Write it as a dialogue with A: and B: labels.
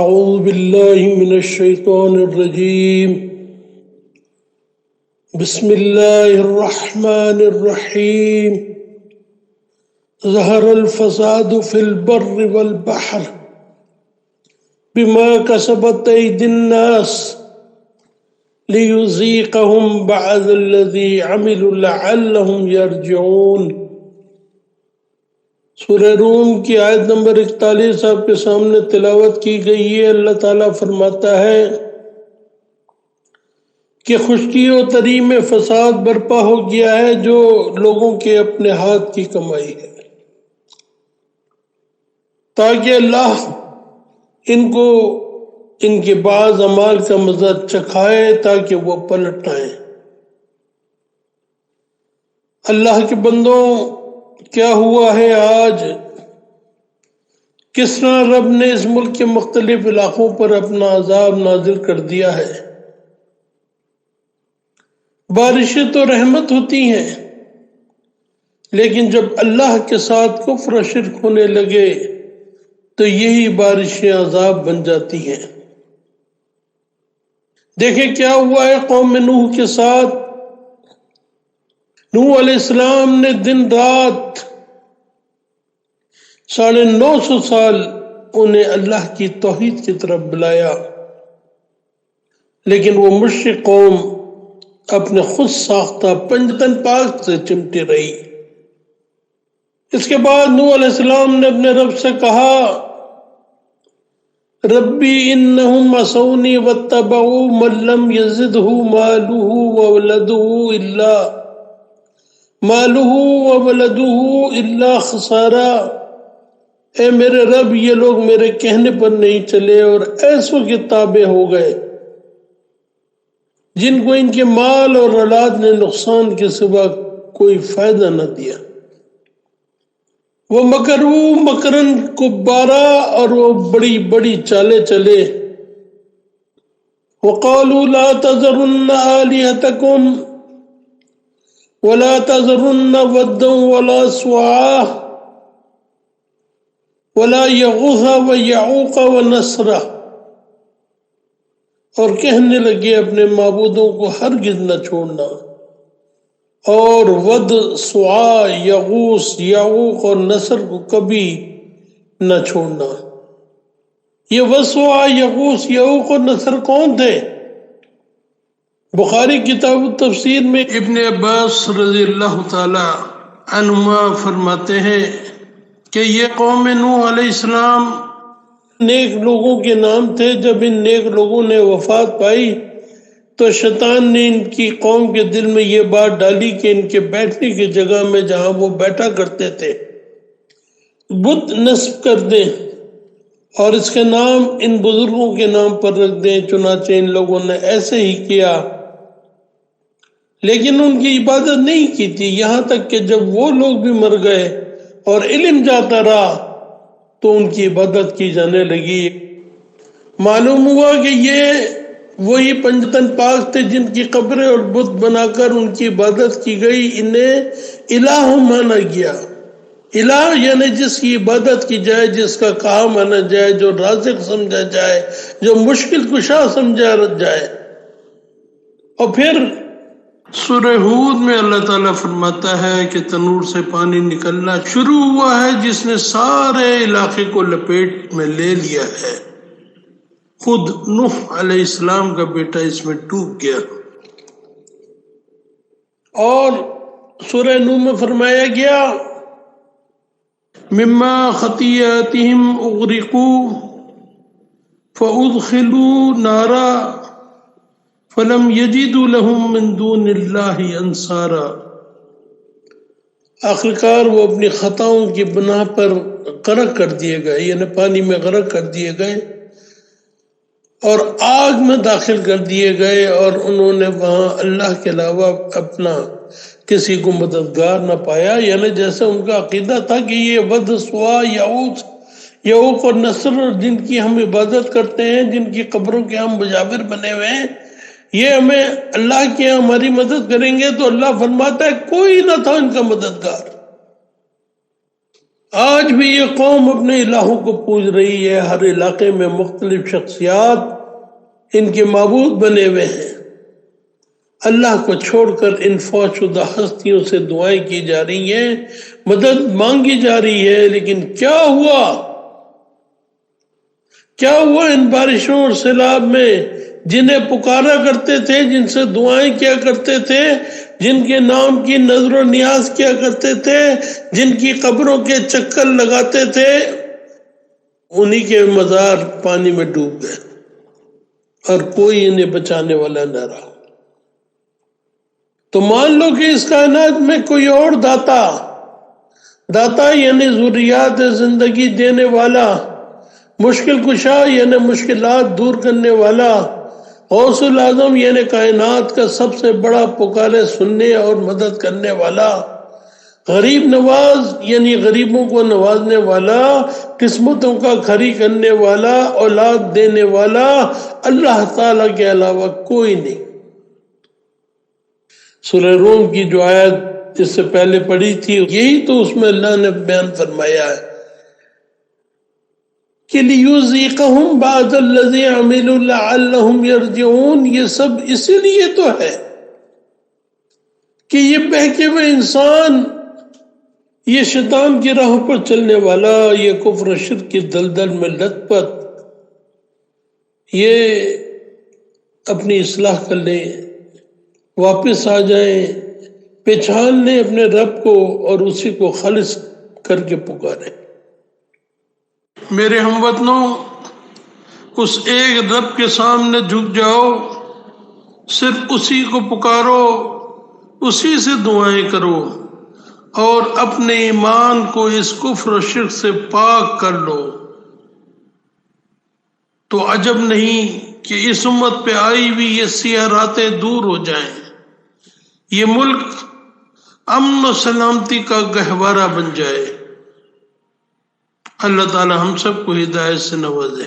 A: أعوذ بالله من الشيطان الرجيم بسم الله الرحمن الرحيم ظهر الفساد في البر والبحر بما كسبت أيدي الناس ليذيقهم بعض الذي عملوا لعلهم يرجعون۔ سورہ روم کی آیت نمبر 41 آپ کے سامنے تلاوت کی گئی ہے۔ اللہ تعالیٰ فرماتا ہے کہ خشکی و تری میں فساد برپا ہو گیا ہے جو لوگوں کے اپنے ہاتھ کی کمائی ہے، تاکہ اللہ ان کو ان کے بعض اعمال کا مزہ چکھائے تاکہ وہ پلٹ آئیں۔ اللہ کے بندوں، کیا ہوا ہے آج؟ کس طرح رب نے اس ملک کے مختلف علاقوں پر اپنا عذاب نازل کر دیا ہے۔ بارشیں تو رحمت ہوتی ہیں، لیکن جب اللہ کے ساتھ کفر و شرک ہونے لگے تو یہی بارشیں عذاب بن جاتی ہیں۔ دیکھیں کیا ہوا ہے قوم نوح کے ساتھ۔ نوح علیہ السلام نے دن رات 950 سال انہیں اللہ کی توحید کی طرف بلایا، لیکن وہ مشرک قوم اپنے خود ساختہ پنجتن پاک سے چمٹی رہی۔ اس کے بعد نوح علیہ السلام نے اپنے رب سے کہا، ربی انہم عصونی واتبعوا من لم یزدہ مالہ الا خسارا۔ اے میرے رب، یہ لوگ میرے کہنے پر نہیں چلے اور ایسوں کے تابع ہو گئے جن کو ان کے مال اور اولاد نے نقصان کے سوا کوئی فائدہ نہ دیا۔ وہ مکروا مکرن کبارا، اور وہ بڑی بڑی چالیں چلے۔ وقالوا لا تذرن آلہتکم ولا تذرن ودا ولا سواعا ولا یغوث ویعوق ونسرا، اور کہنے لگے اپنے معبودوں کو ہرگز نہ چھوڑنا، اور ود، سواع، یغوث، یعوق اور نصر کو کبھی نہ چھوڑنا۔ یہ ود، سواع، یغوث، یعوق اور نصر کون تھے؟ بخاری کتاب التفسیر میں ابن عباس رضی اللہ تعالی عنہما فرماتے ہیں کہ یہ قوم نوح علیہ السلام نیک لوگوں کے نام تھے۔ جب ان نیک لوگوں نے وفات پائی تو شیطان نے ان کی قوم کے دل میں یہ بات ڈالی کہ ان کے بیٹھنے کی جگہ میں جہاں وہ بیٹھا کرتے تھے بت نصب کر دیں اور اس کے نام ان بزرگوں کے نام پر رکھ دیں۔ چنانچہ ان لوگوں نے ایسے ہی کیا، لیکن ان کی عبادت نہیں کی تھی، یہاں تک کہ جب وہ لوگ بھی مر گئے اور علم جاتا رہا تو ان کی عبادت کی جانے لگی۔ معلوم ہوا کہ یہ وہی پنجتن پاک تھے جن کی قبریں اور بت بنا کر ان کی عبادت کی گئی۔ انہیں الہ مانا گیا۔ الہ یعنی جس کی عبادت کی جائے، جس کا کہا مانا جائے، جو رازق سمجھا جائے، جو مشکل کشا سمجھا جائے۔ اور پھر سورہ ہود میں اللہ تعالیٰ فرماتا ہے کہ تنور سے پانی نکلنا شروع ہوا ہے جس نے سارے علاقے کو لپیٹ میں لے لیا ہے۔ خود نوح علیہ السلام کا بیٹا اس میں ڈوب گیا۔ اور سورہ نوح میں فرمایا گیا، مما خطیئاتہم اغرقوا فادخلوا نارا فلم یجدوا لهم من دون اللہ انصارا۔ آخرکار وہ اپنی خطاؤں کی بنا پر غرق کر دیے گئے، یعنی پانی میں غرق کر دیے گئے اور آگ میں داخل کر دیے گئے، اور انہوں نے وہاں اللہ کے علاوہ اپنا کسی کو مددگار نہ پایا۔ یعنی جیسے ان کا عقیدہ تھا کہ یہ ود، سواع، یعوق اور نصر جن کی ہم عبادت کرتے ہیں، جن کی قبروں کے ہم مجاور بنے ہوئے ہیں، یہ ہمیں اللہ کے یہاں ہماری مدد کریں گے، تو اللہ فرماتا ہے کوئی نہ تھا ان کا مددگار۔ آج بھی یہ قوم اپنے الہوں کو پوج رہی ہے، ہر علاقے میں مختلف شخصیات ان کے معبود بنے ہوئے ہیں، اللہ کو چھوڑ کر ان فوت شدہ ہستیوں سے دعائیں کی جا رہی ہیں، مدد مانگی جا رہی ہے، لیکن کیا ہوا ان بارشوں اور سیلاب میں؟ جنہیں پکارا کرتے تھے، جن سے دعائیں کیا کرتے تھے، جن کے نام کی نظر و نیاز کیا کرتے تھے، جن کی قبروں کے چکر لگاتے تھے، انہی کے مزار پانی میں ڈوب گئے اور کوئی انہیں بچانے والا نہ رہا۔ تو مان لو کہ اس کائنات میں کوئی اور داتا یعنی ضروریات زندگی دینے والا، مشکل کشا یعنی مشکلات دور کرنے والا، غوث العظم یعنی کائنات کا سب سے بڑا پکارے سننے اور مدد کرنے والا، غریب نواز یعنی غریبوں کو نوازنے والا، قسمتوں کا کھری کرنے والا، اولاد دینے والا، اللہ تعالی کے علاوہ کوئی نہیں۔ سورہ روم کی جو آیت اس سے پہلے پڑھی تھی، یہی تو اس میں اللہ نے بیان فرمایا ہے کہ لِيُذِيقَهُمْ بَعْضَ الَّذِي عَمِلُوا لَعَلَّهُمْ يَرْجِعُونَ۔ یہ سب اسی لیے تو ہے کہ یہ بہکے ہوئے انسان، یہ شیطان کی راہ پر چلنے والا، یہ کفر و شرک کی دلدل میں لت پت، یہ اپنی اصلاح کر لیں، واپس آ جائیں، پہچان لیں اپنے رب کو اور اسی کو خالص کر کے پکاریں۔ میرے ہم وطنوں، اس ایک رب کے سامنے جھک جاؤ، صرف اسی کو پکارو، اسی سے دعائیں کرو اور اپنے ایمان کو اس کفر و شرک سے پاک کر لو، تو عجب نہیں کہ اس امت پہ آئی ہوئی یہ سیاہ راتیں دور ہو جائیں، یہ ملک امن و سلامتی کا گہوارہ بن جائے۔ اللہ تعالی ہم سب کو ہدایت سے نوازے۔